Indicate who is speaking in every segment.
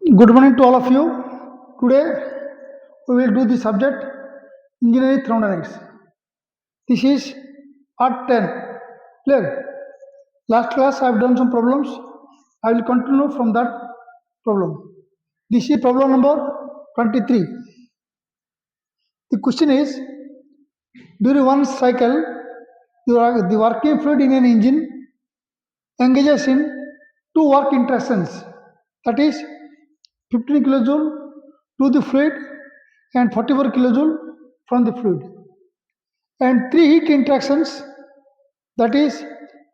Speaker 1: Good morning to all of you. Today we will do the subject engineering thermodynamics. This is part 10. Clear? Last class I have done some problems. I will continue from that problem. This is problem number 23. The question is, during one cycle, the working fluid in an engine engages in two work interactions, that is 15 kilojoule to the fluid and 44 kilojoule from the fluid, and three heat interactions, that is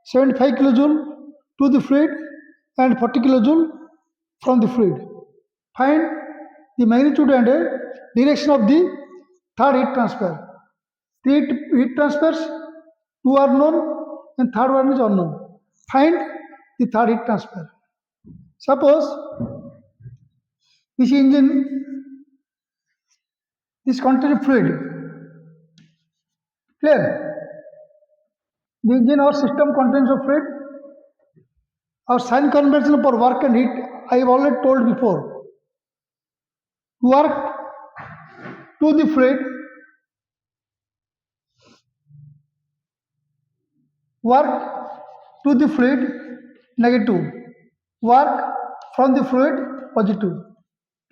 Speaker 1: 75 kilojoule to the fluid and 40 kilojoule from the fluid. Find the magnitude and direction of the third heat transfer. Three heat transfers, two are known and third one is unknown. Find the third heat transfer. Suppose this engine, this contains fluid. Clear? The engine or system contains a fluid. Our sign convention for work and heat, I have already told before. Work to the fluid, work to the fluid negative, work from the fluid positive.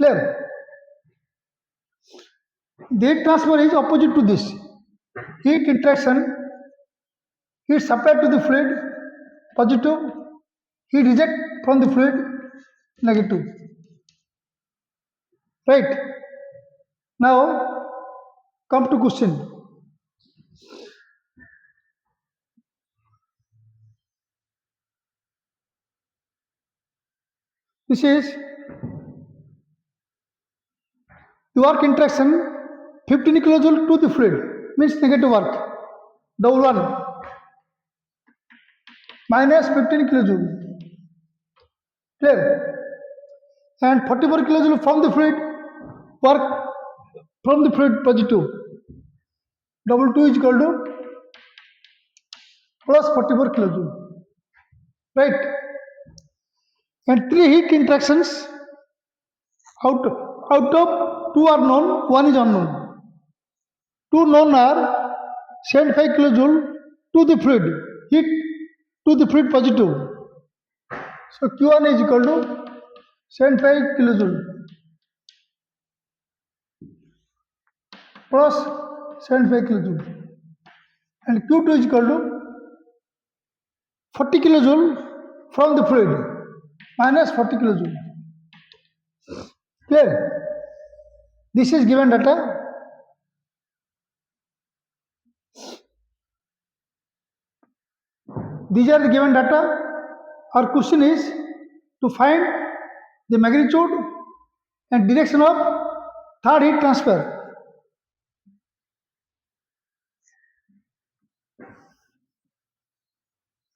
Speaker 1: Clear? The heat transfer is opposite to this. Heat interaction, heat supplied to the fluid positive, heat reject from the fluid negative. Right? Now come to question. This is the work interaction 15 kilojoule to the fluid, means negative work, double one, minus 15 kilojoule. Clear? And 44 kilojoule from the fluid, work from the fluid positive, double 2 is equal to plus 44 kilojoule. Right? And three heat interactions, out of two are known, one is unknown. Two known are 75 kilojoule to the fluid, heat to the fluid positive. So Q1 is equal to 75 kilojoule plus 75 kilojoule, and Q2 is equal to 40 kilojoule from the fluid minus 40 kilojoule. Clear? This is given data. These are the given data. Our question is to find the magnitude and direction of third heat transfer.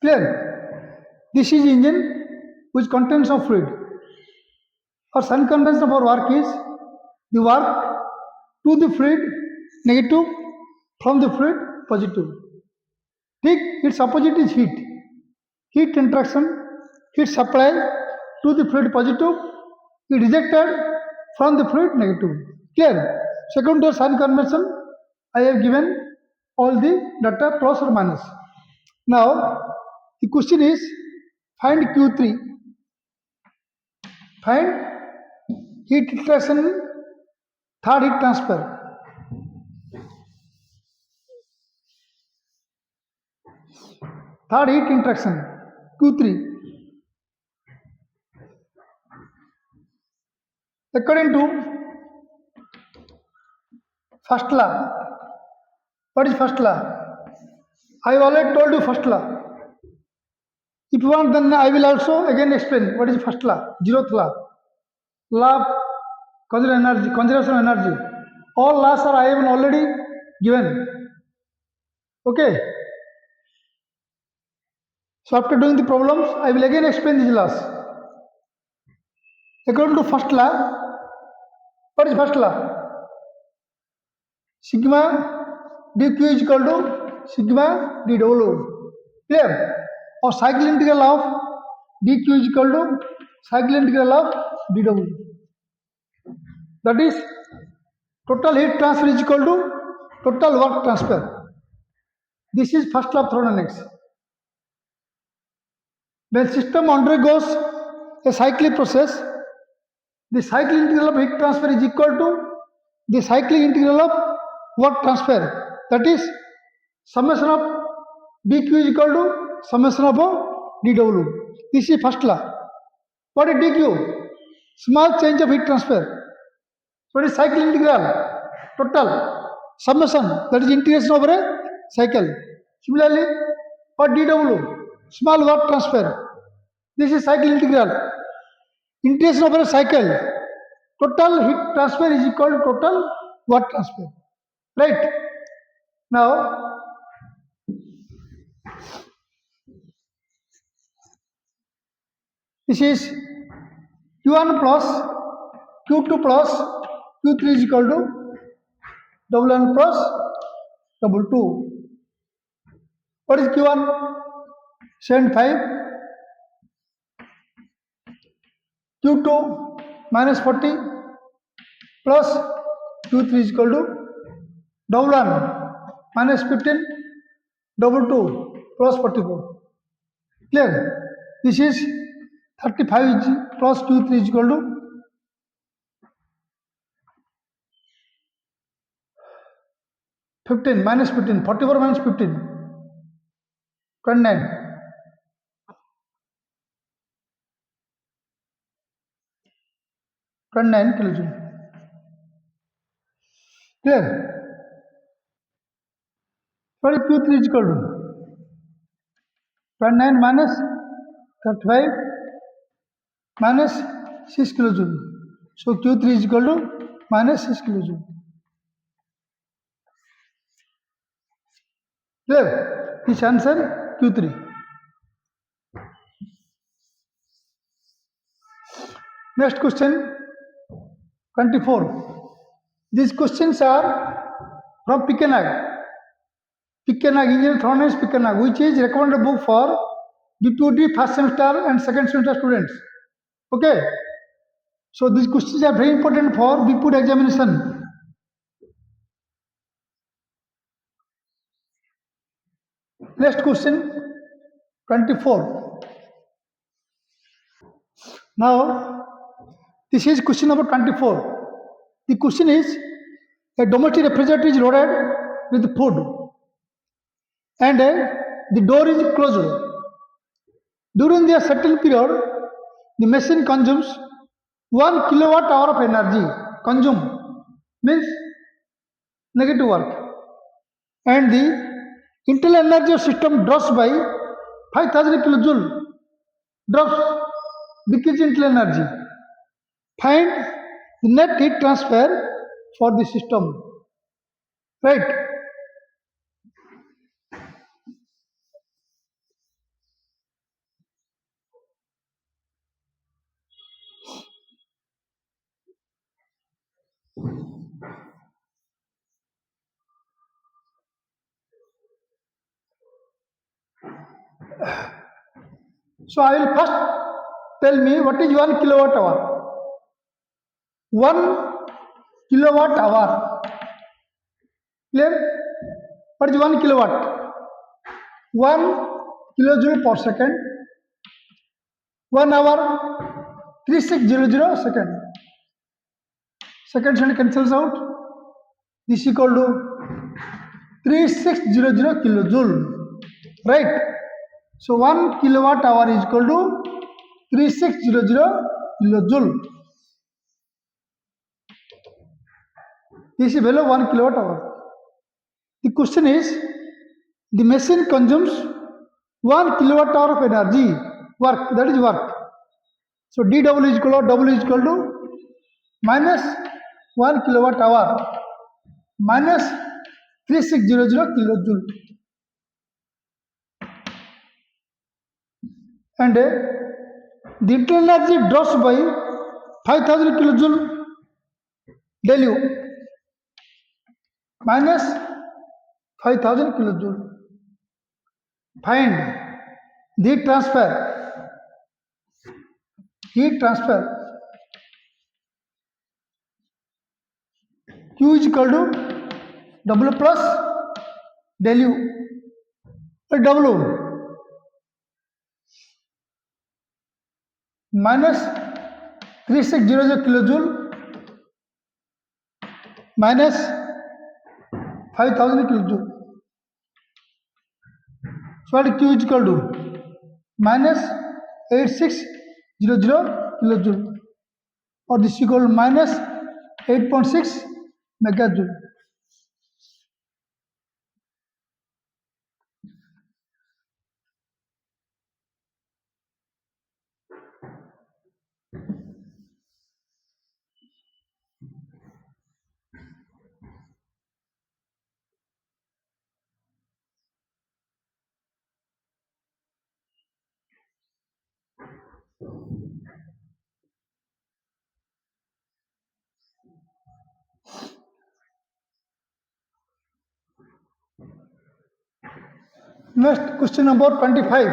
Speaker 1: Clear? This is engine which contains of fluid. Our sign convention of our work is the work to the fluid negative, from the fluid positive. Its opposite is heat. Heat interaction, heat supply to the fluid positive, heat rejected from the fluid negative. Clear? Second to sign convention, I have given all the data plus or minus. Now the question is, find Q3. Find heat interaction, third heat transfer. Third heat interaction, Q3. According to first law, what is first law? I have already told you first law. If you want, then I will also again explain what is first law, zeroth law. Law of conservation of energy. All laws are I have already given. Okay. So after doing the problems, I will again explain these laws. According to first law, what is first law? Sigma dq is equal to sigma d double O. Clear? Or cycle integral of dq is equal to cycle integral of d double. That is total heat transfer is equal to total work transfer. This is first law of thermodynamics. When system undergoes a cyclic process, the cyclic integral of heat transfer is equal to the cyclic integral of work transfer. That is summation of dq is equal to summation of dw. This is first law. What is dq? Small change of heat transfer. What is cycle integral? Total summation, that is integration over a cycle. Similarly, for dw, small work transfer. This is cycle integral. Integration over a cycle. Total heat transfer is equal to total work transfer. Right? Now, this is Q1 plus Q2 plus Q3 is equal to W1 plus W2. What is Q1? 75. Q2 minus 40 plus Q3 is equal to W1 minus 15, W2 plus 44. Clear? This is 35 plus Q3 is equal to 15 minus 15, 44 minus 15, 29. 29 kilojoule. Clear? What is Q3 is equal to 29 minus 35 minus 6 kilojoule. So Q3 is equal to minus 6 kilojoule. Clear? This answer Q3. Next question 24. These questions are from Pikenag. Engineering Thermodynamics Pikenag, which is recommended book for deputy first semester and second semester students. Okay. So these questions are very important for deputy examination. Next question 24. Now this is question number 24. The question is, a domestic refrigerator is loaded with food and the door is closed. During a certain period, the machine consumes 1 kilowatt hour of energy. Consume means negative work. And the internal energy of system drops by 5000 kilojoule. Drops, decrease internal energy. Find the net heat transfer for the system. Right? So I will first tell me what is 1 kilowatt hour. 1 kilowatt hour. Clear? What is 1 kilowatt? 1 kilojoule per second. 1 hour 3600 second. Second cancels out. This is equal to 3600 kilojoule. Right? So 1 kilowatt hour is equal to 3600 kilojoule. This is value of 1 kilowatt hour. The question is, the machine consumes 1 kilowatt hour of energy, work, that is work. So dW is equal to W is equal to minus 1 kilowatt hour minus 3600 kilojoule. And the internal energy drops by 5000 kilojoule value minus 5000 kilojoule. Find the heat transfer is equal to W plus del U. W minus 3600 kilojoule minus 5000 kilojoule. So what Q is equal to minus 8600 kilojoule, or this is equal to minus 8.6 megajoule. Next, question number 25.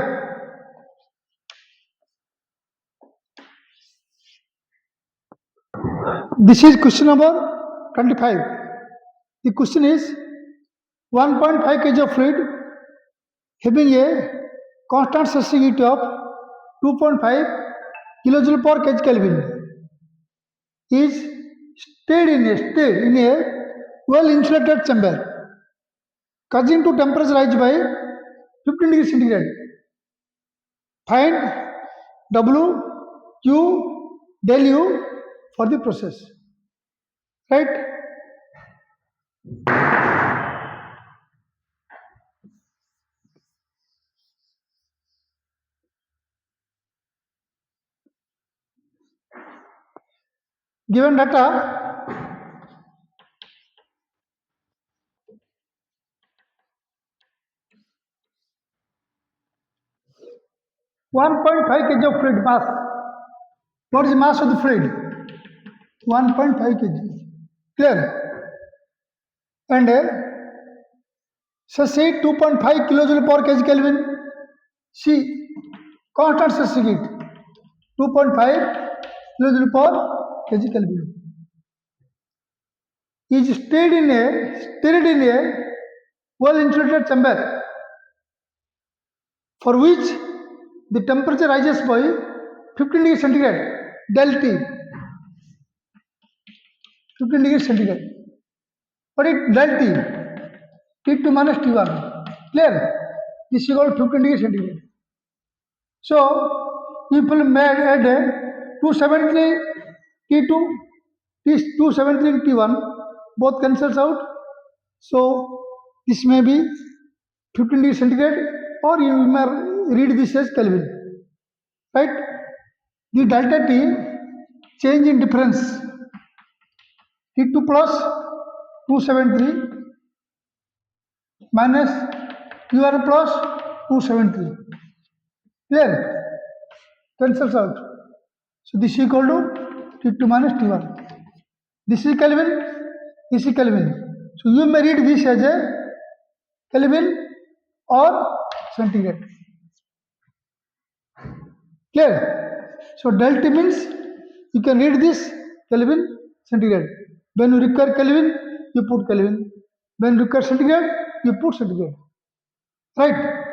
Speaker 1: This is question number 25. The question is 1.5 kg of fluid having a constant sensitivity of 2.5 kilojoule per kg Kelvin is stayed in a well insulated chamber, causing to temperature rise by 15 degrees centigrade. Find W, Q, del U for the process. Right? Given data, (1.5 kg of fluid mass). What is the mass of the fluid? 1.5 kg. Clear? And say 2.5 kilojoule per kg Kelvin. C, constant sensitivity 2.5 kilojoule per kg Kelvin is stayed in a well insulated chamber, for which the temperature rises by 15 degrees centigrade, del T, 15 degrees centigrade. What is del T? T2 minus T1. Clear? This is equal to 15 degrees centigrade. So, people may add 273 T2, 273 T1, both cancels out. So, this may be 15 degrees centigrade, or you may read this as Kelvin. Right? The delta T change in difference, T2 plus 273 minus T1 plus 273. Clear? Cancels out. So this is equal to T2 minus T1. This is Kelvin, this is Kelvin. So you may read this as a Kelvin or centigrade. Clear? So del T means you can read this Kelvin, centigrade. When you require Kelvin, you put Kelvin. When you require centigrade, you put centigrade. Right?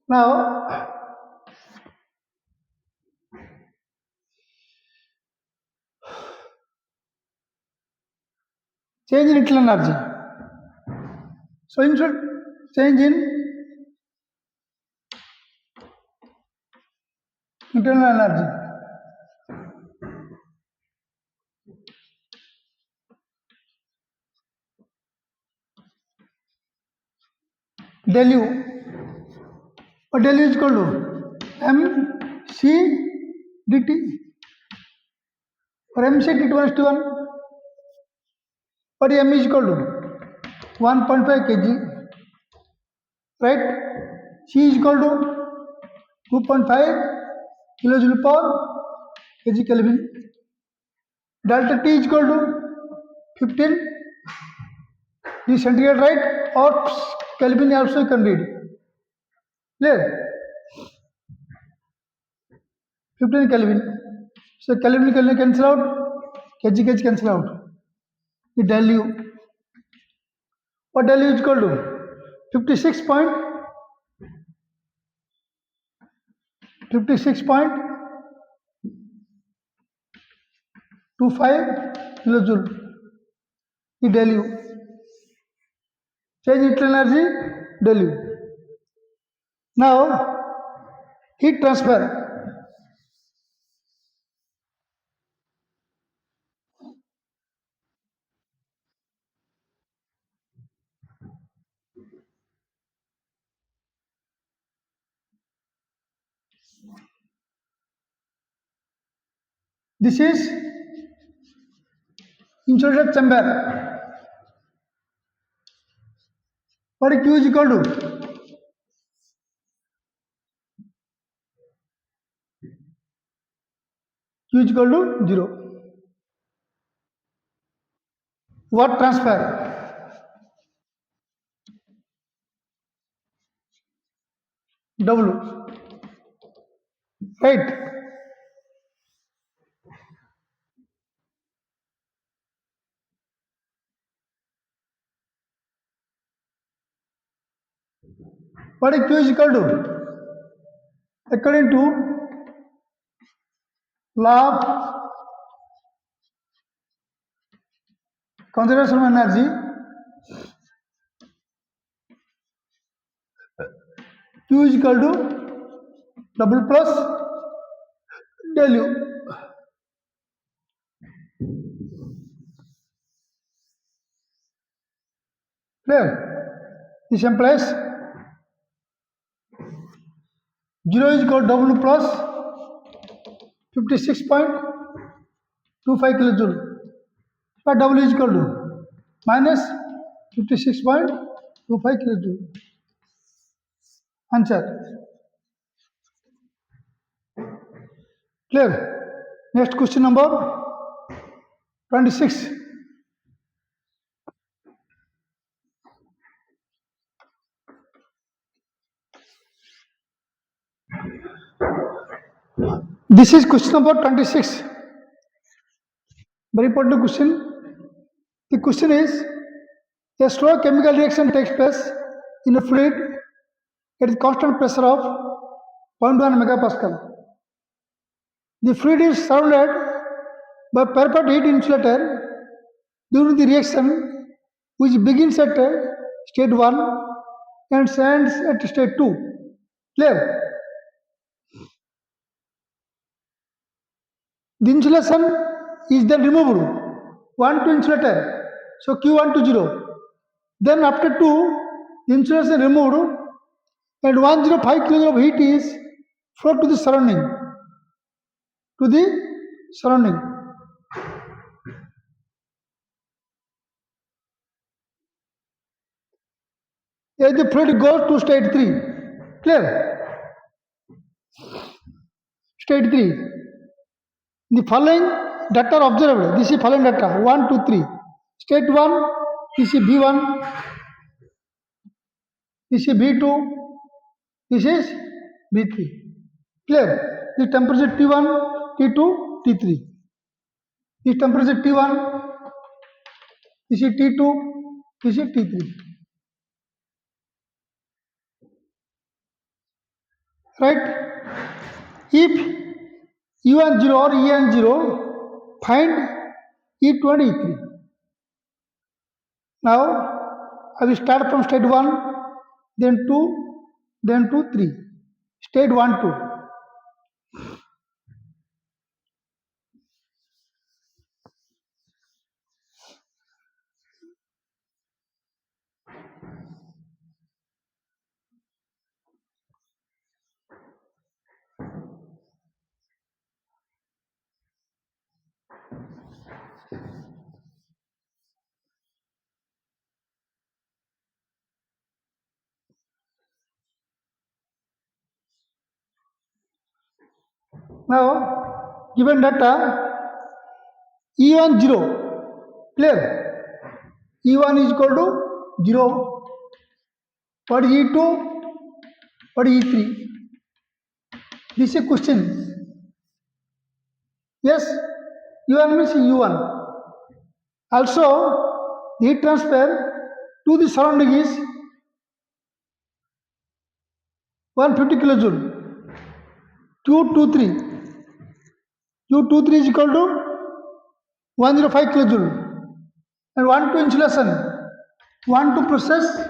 Speaker 1: Now, change in internal energy. So, instead change in internal energy. Del U. What del U is equal to mc dt, or mc dt minus T1. What m is equal to 1.5 kg. Right? C is equal to 2.5 kilojoule per kg Kelvin. Delta T is equal to 15 degree centigrade, right? Or Kelvin also you can read. Clear? 15 Kelvin. So Kelvin Kelvin cancel out, kg kg cancel out. The value, what value is equal to? 56.25 kilojoule. The value. Change internal energy value. Now heat transfer. This is insulated chamber. What is Q is equal to? Q is equal to 0. What transfer? W. Right? What is Q is equal to? According to law of conservation of energy, Q is equal to W plus W. Clear? This implies 0 is equal to W plus 56.25 kilojoule. But W is equal to minus 56.25 kilojoule. Answer. Clear? Next question number 26. This is question number 26. Very important question. The question is, a slow chemical reaction takes place in a fluid at a constant pressure of 0.1 megapascal. The fluid is surrounded by perfect heat insulator during the reaction, which begins at state 1 and ends at state 2. Clear? The insulation is then removed 1 to insulator, so Q1 to 0. Then after 2, the insulation removed and 105 kg of heat is flowed to the surrounding. As the fluid goes to state 3. Clear? State 3. The following data are observed. This is following data 1, 2, 3. State 1, this is B1, this is B2, this is B3. Clear? The temperature T1, T2, T3. This temperature T1, this is T2, this is T3. Right? If U1 0 or En 0, find E2 and E3. Now I will start from state 1, then 2, then 2, 3. State 1, 2. Now, given data, E1 0, clear? E1 is equal to 0. What is E2? What is E3? This is a question. Yes, U1 means U1. Also, the heat transfer to the surrounding is 150 kilojoule. Q23. Q23 is equal to 105 kilojoule. And 1 to insulation. 1 to process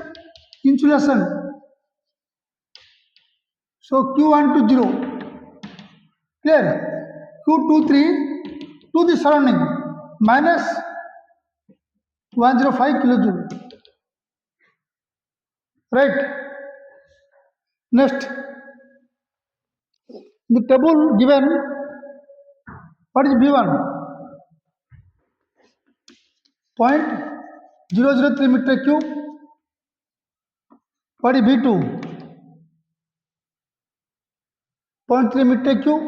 Speaker 1: insulation. So Q1 to 0. Clear? Q23 to the surrounding minus 105 kilojoule. Right? Next, the table given, what is B1? 0.003 meter cube. What is B2? 0.3 meter cube.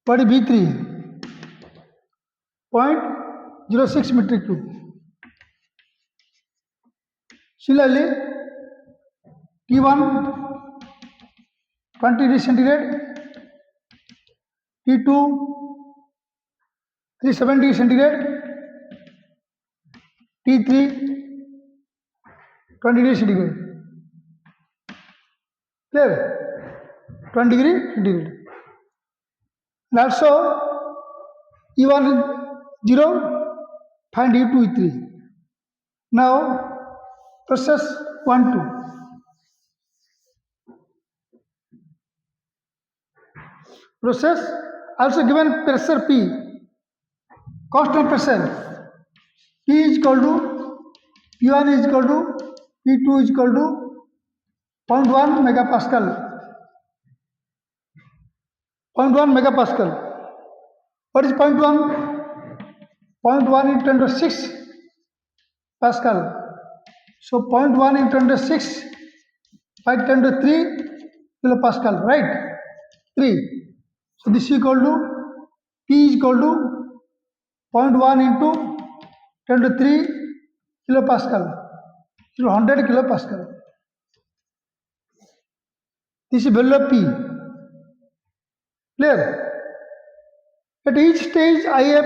Speaker 1: What is B3? 0.06 meter cube. Similarly, T1 20 degree centigrade, T2 370 degree centigrade, T3 20 degree centigrade. Clear? 20 degree centigrade. And also E1 is 0, find E2, E3. Now process 1, 2. Process also given pressure P, constant pressure. P is equal to P1 is equal to P2 is equal to 0.1 megapascal. 0.1 megapascal. What is 0.1? 0.1 into 10 to 6 Pascal. So 0.1 into 10 to 6 by 10 to 3 kilopascal, right? 3. So this is equal to P is equal to 0.1 into 10 to 3 kilopascal. So 100 kilopascal. This is value of P. Clear? At each stage, I have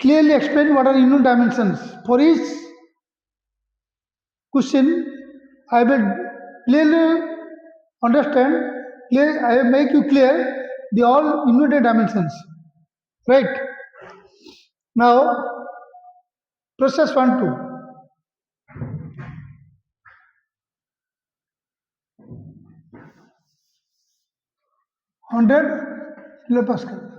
Speaker 1: clearly explained what are unit dimensions. For each question, I will clearly understand, I will make you clear the all unit dimensions. Right? Now, process 1, 2. 100 kilopascal.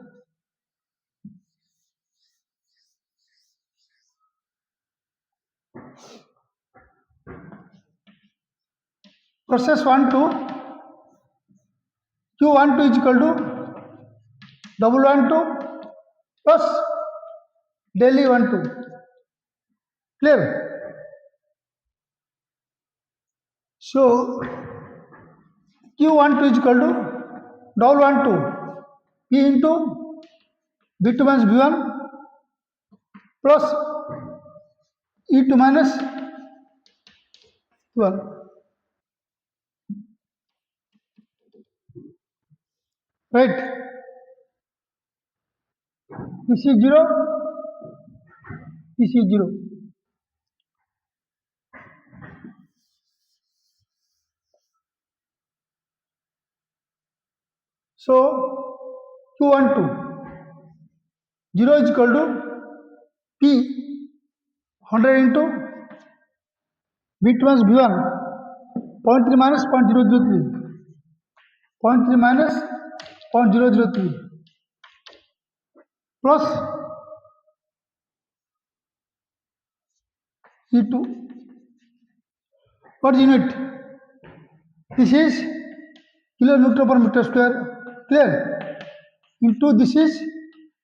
Speaker 1: Process 1, 2. Q12 is equal to double 1, 2 plus daily 1, 2. Clear? So Q12 is equal to double 1, 2 P into B2 minus B1 plus E2 minus 1. Right? This is 0, this is 0. So Q12 0 is equal to P 100 into B2 minus B1 0.3 minus 0.003 0.3 minus 0.003 plus E2. What is unit? This is kilonewton per meter square. Clear? Into this is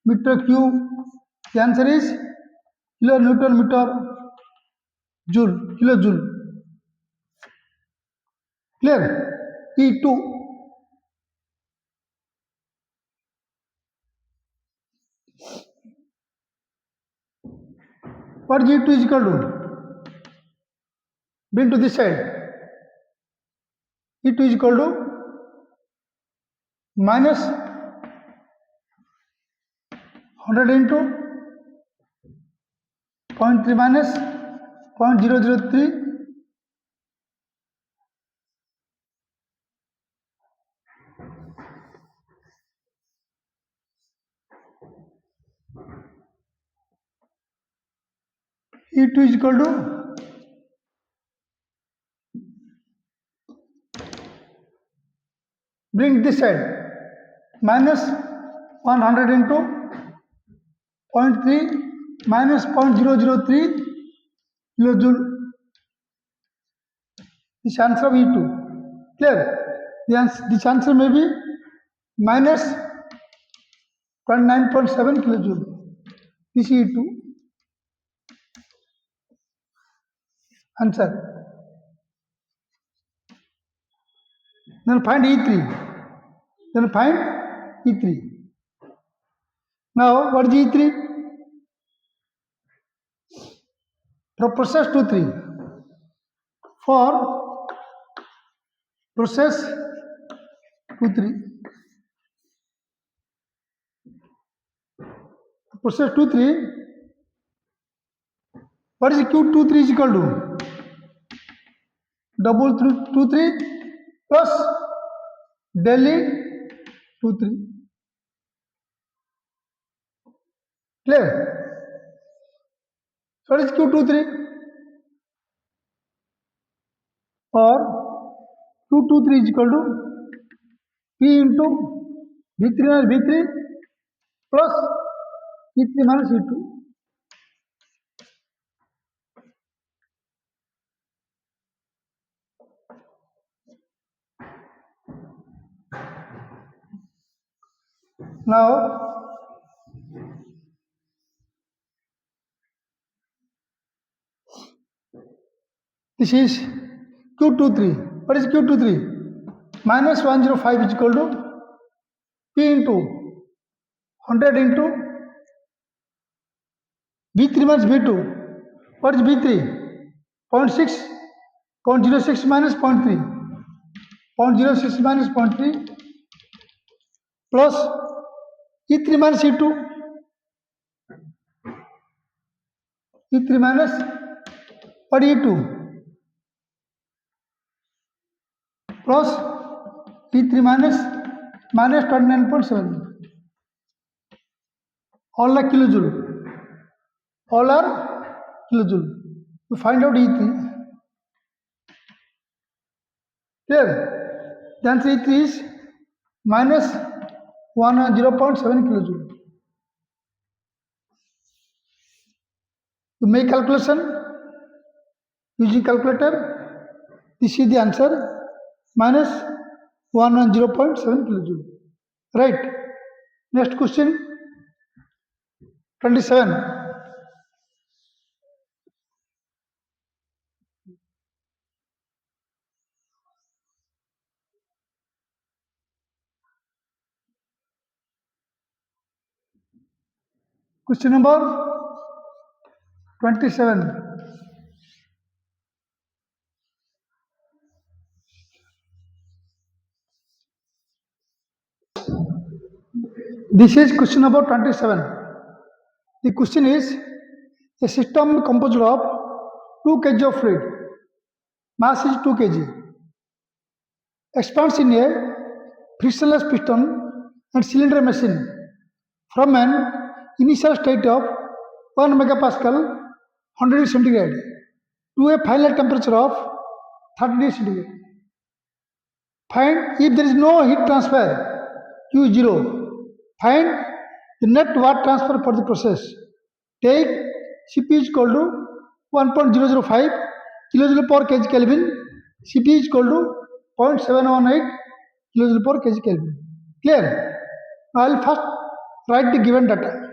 Speaker 1: meter cube. The answer is kilonewton meter joule, kilojoule. Clear? E2. What is E2 is equal to? Bring to this side. E2 is equal to minus 100 into 0.3 minus 0.003 E2 is equal to bring this side minus 100 into 0.3 minus 0.003 kilojoule. This answer of E2. Clear? This answer may be minus 29.7 kilojoule. This is E2 answer. Then find E3. Now, what is E3? For process 2-3. For process 2-3. Process 2-3. What is Q23 is equal to? Double 2-3 plus Delhi 2-3. Clear? So what is Q23? Or Q23 is equal to P into V3 minus V3 plus E3 minus E2. Now, this is Q23. What is Q23? Minus 105 is equal to P into 100 into V3 minus V2. What is V3? 0.6, 0.06 minus 0.3. 0.06 minus 0.3 plus E3 minus E2. E3 minus what E2 plus E3 minus 29.7. All are kilojoule. All are kilojoule. To find out E3. Clear? The answer E3 is minus 0.7 kilojoule. To make calculation using calculator, this is the answer, minus 0.7 kilojoule. Right? Next question, 27. Question number 27. This is question number 27. The question is, a system composed of 2 kg of fluid, mass is 2 kg, expands in a frictionless piston and cylinder machine from an initial state of 1 megapascal 100 degree centigrade to a final temperature of 30 degree centigrade. Find if there is no heat transfer, Q is 0. Find the net watt transfer for the process. Take Cp is equal to 1.005 kilojoule per kg Kelvin. Cp is equal to 0.718 kilojoule per kg Kelvin. Clear? I will first write the given data.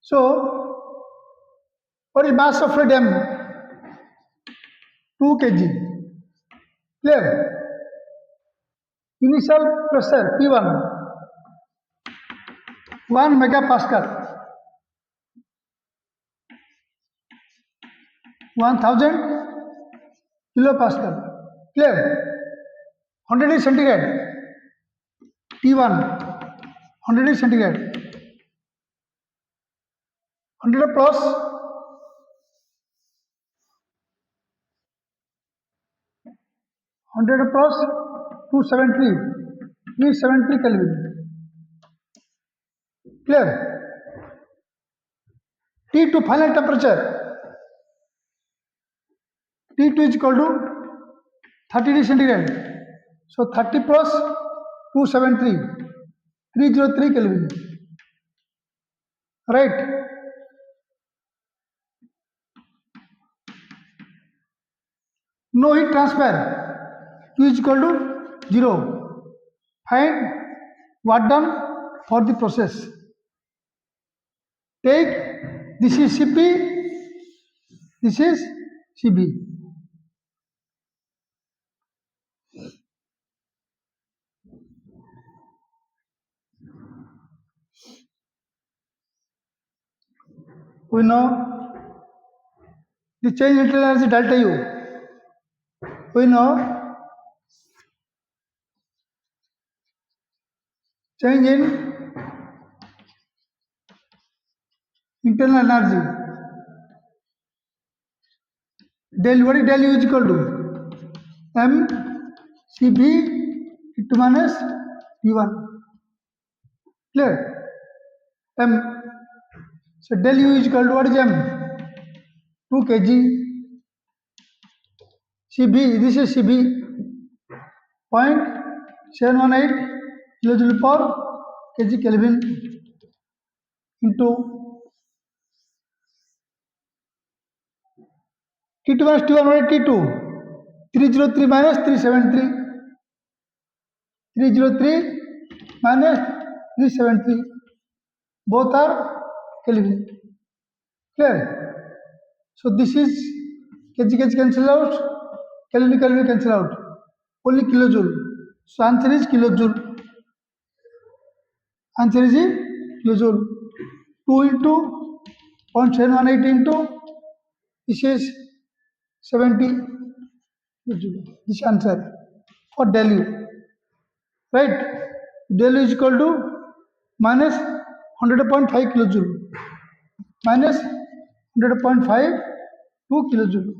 Speaker 1: So, what is mass of fluid M? 2 kg. Clear? Initial pressure P1 1 megapascal. 1000 kilopascal. Clear? 100 is centigrade. T1 100 is centigrade. 100 plus 100 plus 273 373 Kelvin. Clear? T2 final temperature. T2 is equal to 30 degrees centigrade. So 30 plus 273 303 Kelvin. Right? No heat transfer. Q is equal to 0. Find work done for the process. Take this is Cp, this is Cb. We know the change in internal energy delta U. We know change in internal energy. Del what is del U is equal to M Cb T2 minus T1. Clear? M. So del U is equal to what is M? 2 kg. Cb, this is Cb, 0.718 kilojoule per kg Kelvin into T2 minus T1, what is T2? 303 minus 373. 303 minus 373. Both are Kelvin. Clear? So this is kg cancel out, Kelvin cancel out. Only kilojoule. So answer is kilojoule. Answer is kilojoule. 2 into 0.718 into this is 70 kilojoule. This answer for del U. Right? Del U is equal to minus 100.5 kilojoule. Minus 100.5 2 kilojoule.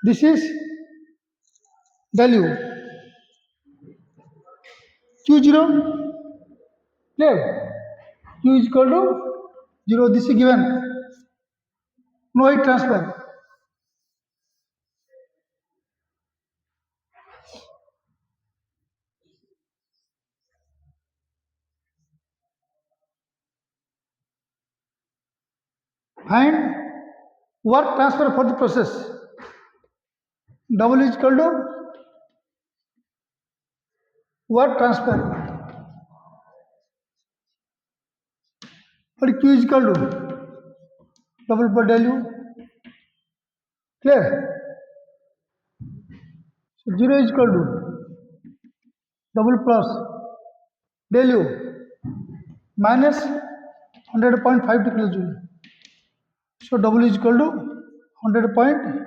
Speaker 1: This is del U. Q0. Clear? Q is equal to 0. This is given. No heat transfer. Find work transfer for the process. W is equal to work transfer. But Q is equal to double per del U. Clear? So 0 is equal to double plus del U minus 100.5 kilojoule. So W is equal to 100.52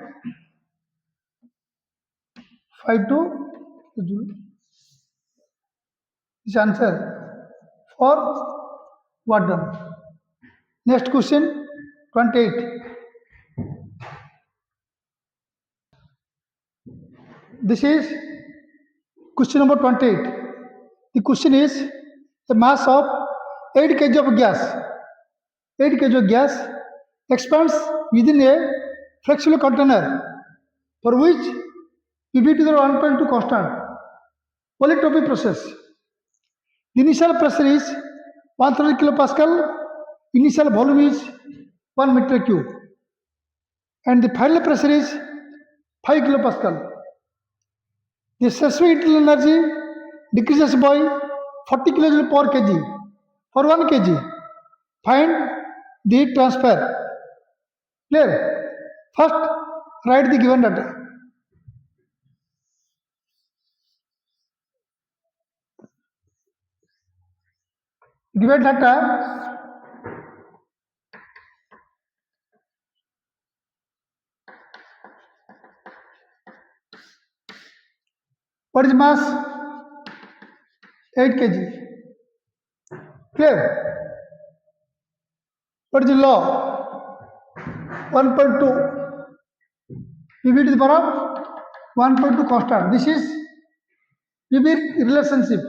Speaker 1: kilojoule. This answer for what done. Next question 28. This is question number 28. The question is the mass of 8 kg of gas. 8 kg of gas expands within a flexible container for which PV to the 1.2 constant. Polytropy process. The initial pressure is 1000 kilopascal. Initial volume is 1 meter cube. And the final pressure is 5 kilopascal. The specific internal energy decreases by 40 kilojoule per kg for 1 kg. Find the heat transfer. Clear? First, write the given data. Given data What is mass? 8 kg. Clear? What is the law? 1.2 PV to the power of 1.2 constant. This is PV relationship.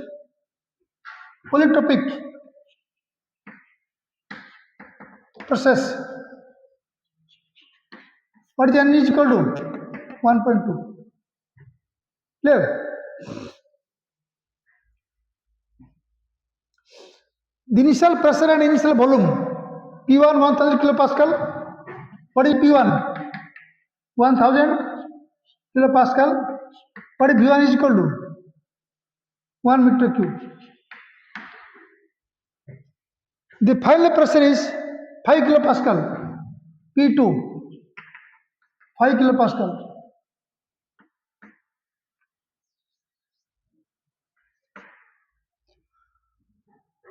Speaker 1: Polytropic process. What is N is equal to? 1.2. Clear? The initial pressure and initial volume. P1 1000 kilopascal. What is P1? 1000 kilopascal. What is V1 is equal to? 1 meter cube. The final pressure is 5 kilopascal. P2 5 kilopascal.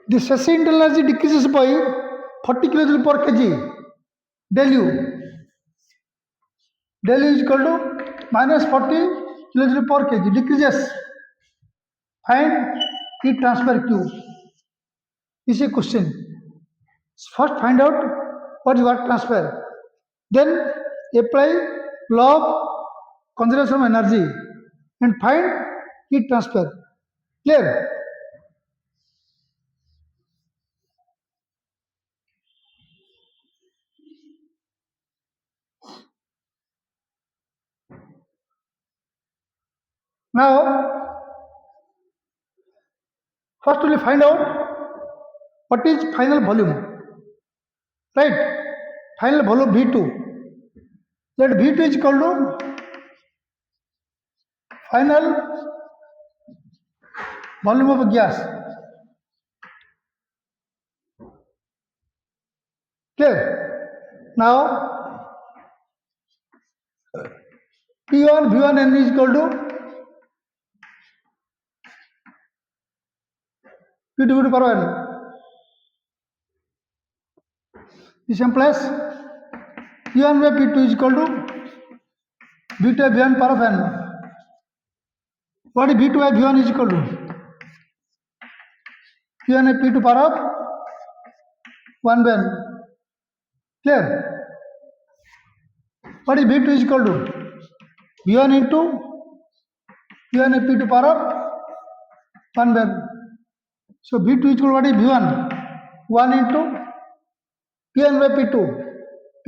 Speaker 1: The stress internal energy decreases by 40 kilojoule per kg. Del U. Del U is equal to minus 40 kilojoule per kg. Decreases. Find heat transfer Q. This is a question. First find out what is work transfer. Then apply law of conservation of energy and find heat transfer. Clear? Now, first we will find out what is final volume. Right? Final volume V2. Let V2 is equal to final volume of a gas. Clear? Now, P1 V1 N is equal to P2 V2 power N. This implies P1 by P2 is equal to V2 by V1 power of N. What is V2 by V1 is equal to? P1 by P2 power of 1 by N. Clear? What is V2 is equal to? V1 into P1 by P2 power of 1 by N. So V2 is equal to what is V1? 1 into P1 by P2.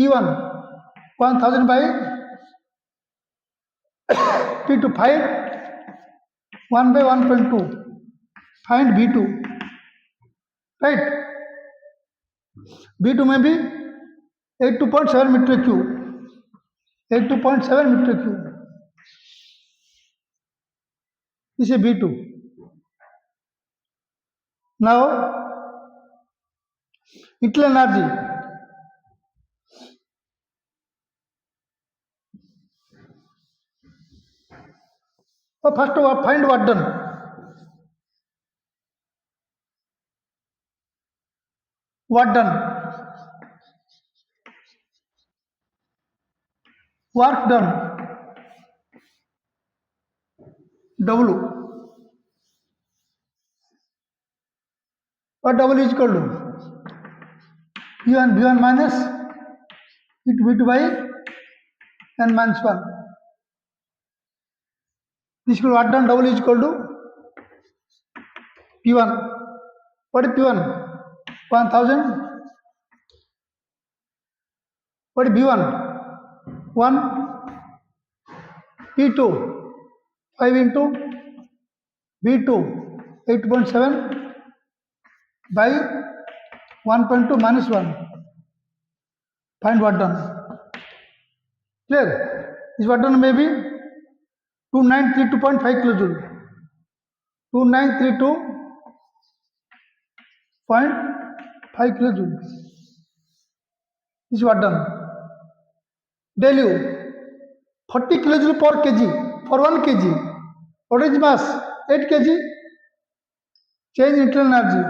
Speaker 1: P1 1000 by P2 5 1 by 1.2. Find V2. Right? V2 may be 82.7 meter cube. 82.7 meter cube. This is V2. Now, internal energy. First find work done. Work done. Work done. W. What W is equal to? V1 minus V2 by N minus 1. This will work done W is equal to P1. What is P1? 1000. What is B1? 1. P2 5 into V2 8.7 by 1.2 minus 1. Find what done. Clear? This what done may be 2932.5 kilojoule. 2932.5 kilojoule. This is what done. Del U 40 kilojoule per kg for 1 kg. What is mass? 8 kg. Change internal energy.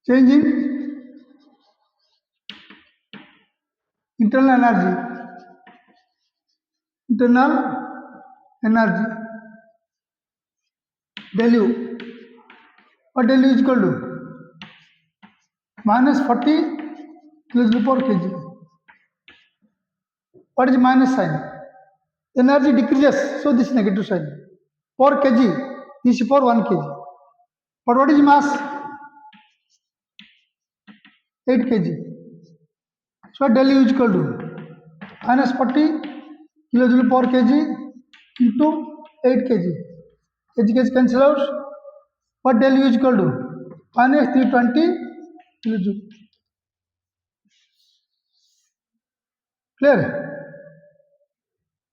Speaker 1: change in internal energy. Internal energy. Del U. What del U is equal to? Minus 40 kilojoule per kg. What is minus sign? Energy decreases, so this negative sign. Per kg, this is for 1 kg. But what is mass? 8 kg. So del U is equal to minus 40 kilojoule per kg into 8 kg. Kg cancel out. What del U is equal to? Minus 320 kilojoule. Clear?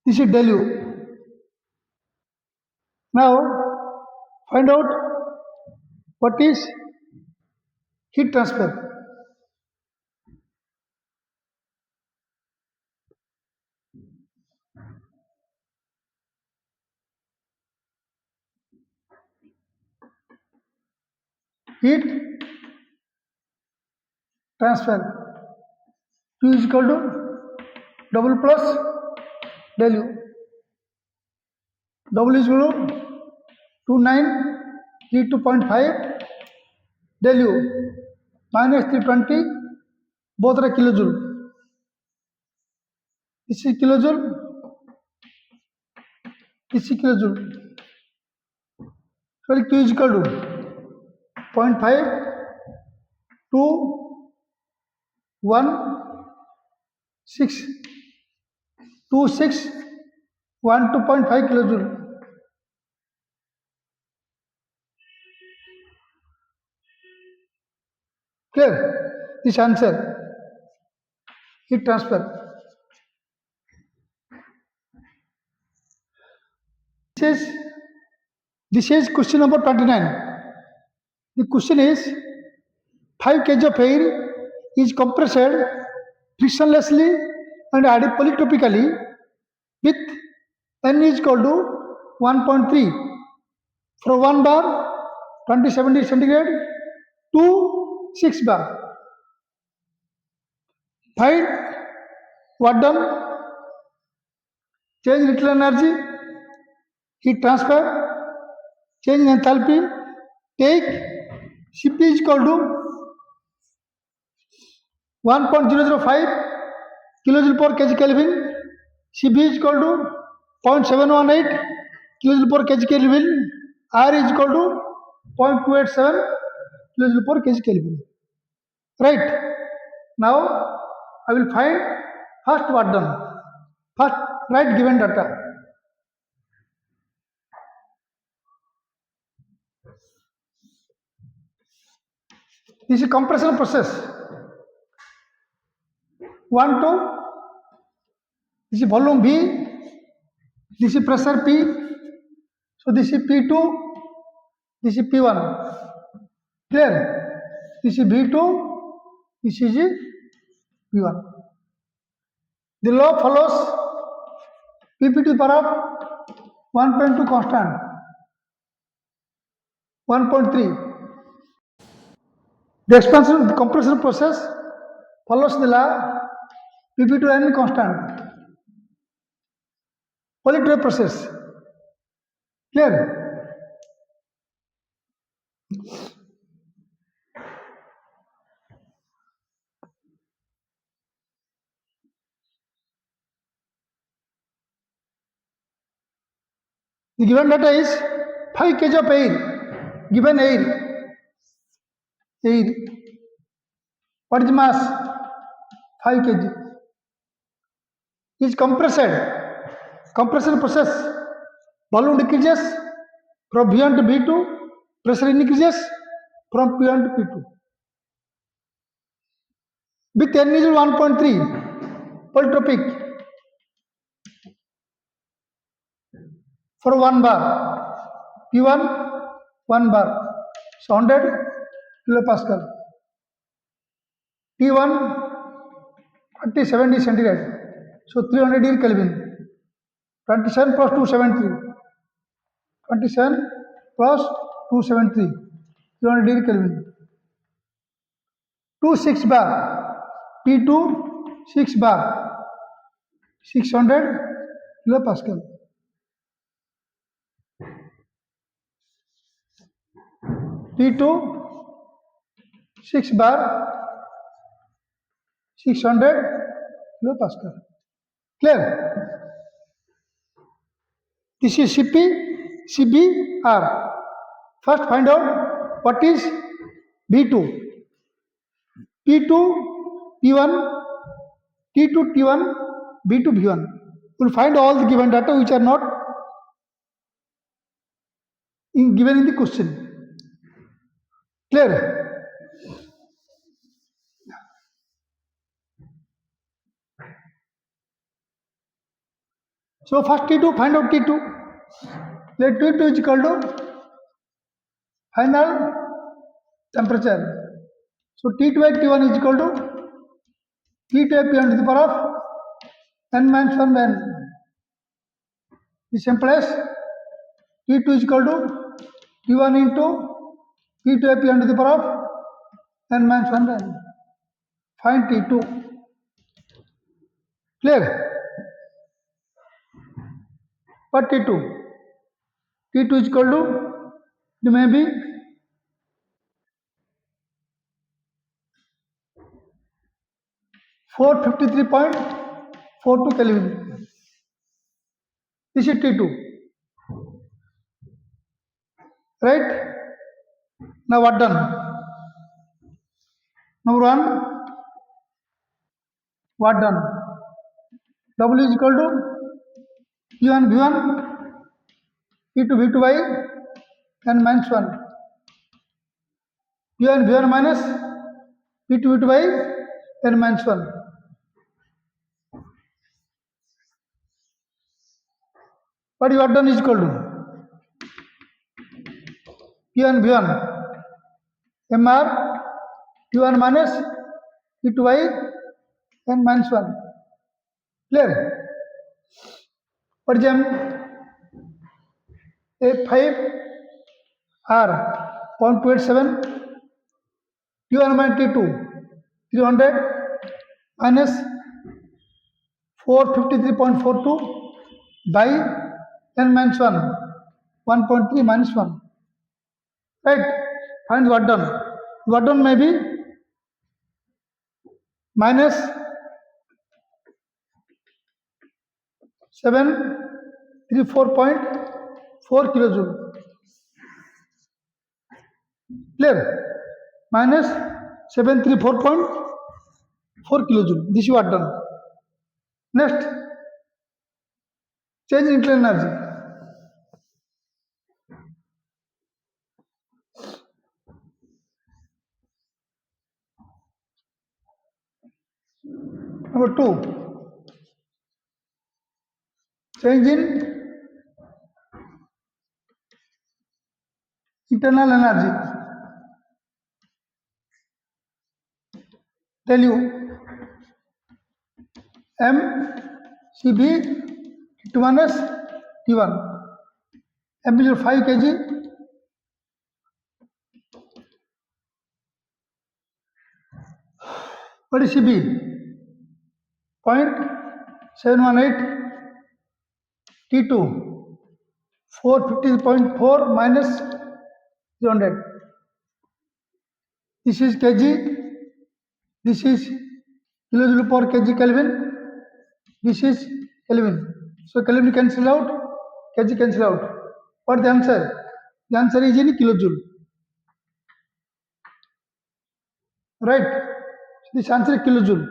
Speaker 1: This is del U. Now find out what is heat transfer. Heat transfer. Q is equal to double plus del U. Double is equal to 2932.5 del U minus 320, both are kilojoule. This is kilojoule, this is kilojoule. So Q is equal to 0.5 to 1 6 2 6 1 2.5 kilojoule. Clear? This answer, heat transfer. This is question number 29. The question is 5 kg of air is compressed frictionlessly and added polytropically with N is equal to 1.3 from 1 bar 27 degree centigrade to 6 bar. Find work done, change in internal energy, heat transfer, change in enthalpy. Take Cp is equal to 1.005 kilojoule per kg Kelvin. Cv is equal to 0.718 kilojoule per kg Kelvin. R is equal to 0.287 kilojoule per kg Kelvin. Right? Now I will find first work done. First write given data. This is compression process. 1 to this is volume V, this is pressure P, so this is P2, this is P1. Clear? This is V2, this is P1. The law follows P to the power of 1.2 constant, 1.3. The expansion of the compression process follows the law P to N constant. Polytropic process. Clear? The given data is 5 kg of air. Given air. What is mass? 5 kg. Is compressed. Compression process. Volume decreases from V1 to V2. Pressure increases from P1 to P2. With N is 1.3. Polytropic. For 1 bar. P1 1 bar. So 100 kilopascal. T1 27 degree centigrade. So 300 degree Kelvin. 27 plus 273. 27 plus 273 300 degree Kelvin. 2 6 bar T2 6 bar 600 kilopascal. T2 6 bar 600 kilopascal. Clear? This is CBR. First find out what is B2. T2 T1 T2 T1 B2 B1. We'll find all the given data which are not given in the question. Clear? So first T2, find out T2. Let T2 is equal to final temperature. So T2 at T1 is equal to T2 at P1 to the power of n minus 1 n. This implies T2 is equal to T1 into T2 at P1 to the power of n minus 1 n. Find T2. Clear? What T2? T2 is equal to, it may be 453.42 Kelvin. This is T2. Right? Now what done? Number one, what done? W is equal to P1 V1 P2 V2 by n minus 1. P1 V1 minus P2 V2 by n minus 1. What you have done is equal to P1 V1 MR P1 minus P2 by n minus 1. Clear? What is M? A5 R 0.287 T1 minus T2 300 minus 453.42 by n minus 1 1.3 minus 1. Right? Find what done. What done may be minus 734.4 kilojoule. Clear? Minus 734.4 kilojoule. This is what done. Next, change in internal energy. Number 2, change in internal energy. Tell you M CB T1S T1. M is 5 kg. What is CB? 0.718 T2 450.4 minus 300. This is kg. This is kilojoule per kg Kelvin. This is Kelvin. So Kelvin cancel out, kg cancel out. What the answer? The answer is in kilojoule. Right? This answer is kilojoule.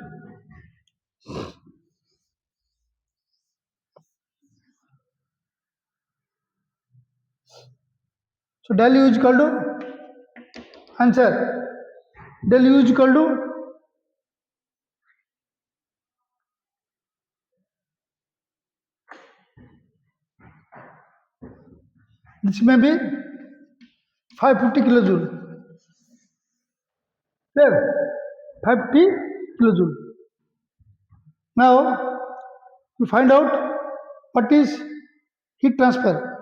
Speaker 1: So del U is equal to answer. Del U is equal to this may be 550 kilojoule. There, 550 kilojoule. Now we find out what is heat transfer.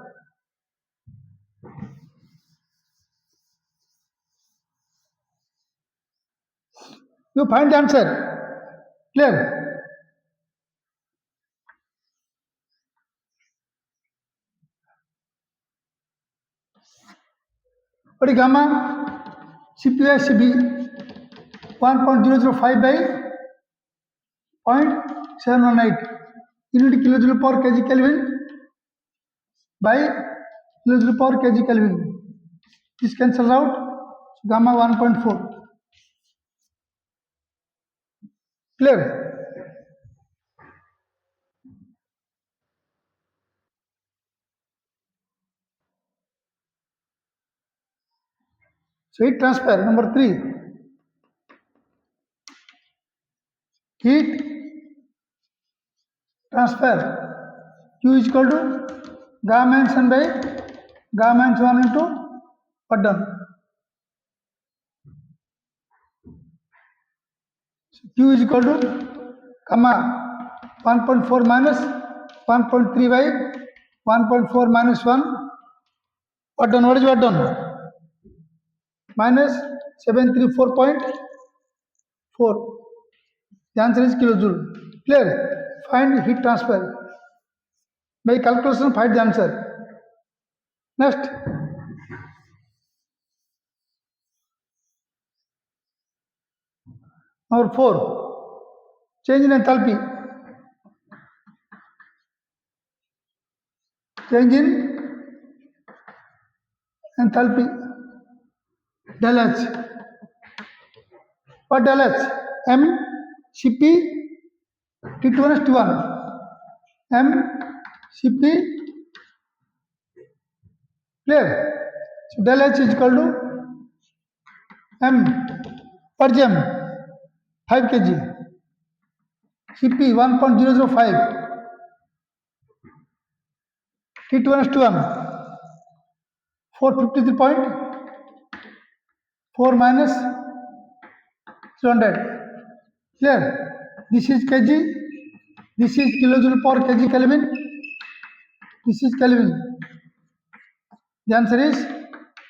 Speaker 1: You find the answer. Clear? What is gamma? CPI CB 1.005 by 0.718 unit kilojoule per kg Kelvin by kilojoule per kg Kelvin. This cancels out. So gamma 1.4. Clear? So heat transfer number 3. Heat transfer Q is equal to gamma minus 1 by gamma minus 1 into what done. So Q is equal to gamma 1.4 minus 1.3 by 1.4 minus 1 what done. What is what done? Minus 734.4. The answer is kilojoule. Clear? Find heat transfer. By calculation, find the answer. Next. Number 4. Change in enthalpy. Change in enthalpy. Del H. What del H? M Cp T2 is T1. M Cp. Clear? So del H is equal to M per gem 5 kg. Cp 1.005. T2 is T1. 453.4 minus 200. Clear? This is kg. This is kilojoule per kg Kelvin. This is Kelvin. The answer is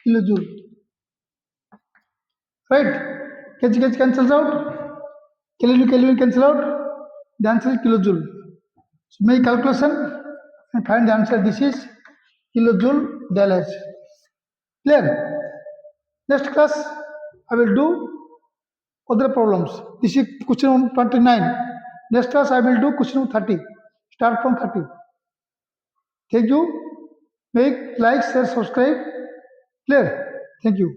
Speaker 1: kilojoule. Right? Kg cancels out. Kelvin cancel out. The answer is kilojoule. So make calculation and find the answer. This is kilojoule del H. Clear? Next class I will do other problems. This is question 29. Next class I will do question 30. Start from 30. Thank you. Make like, share, subscribe. Clear? Thank you.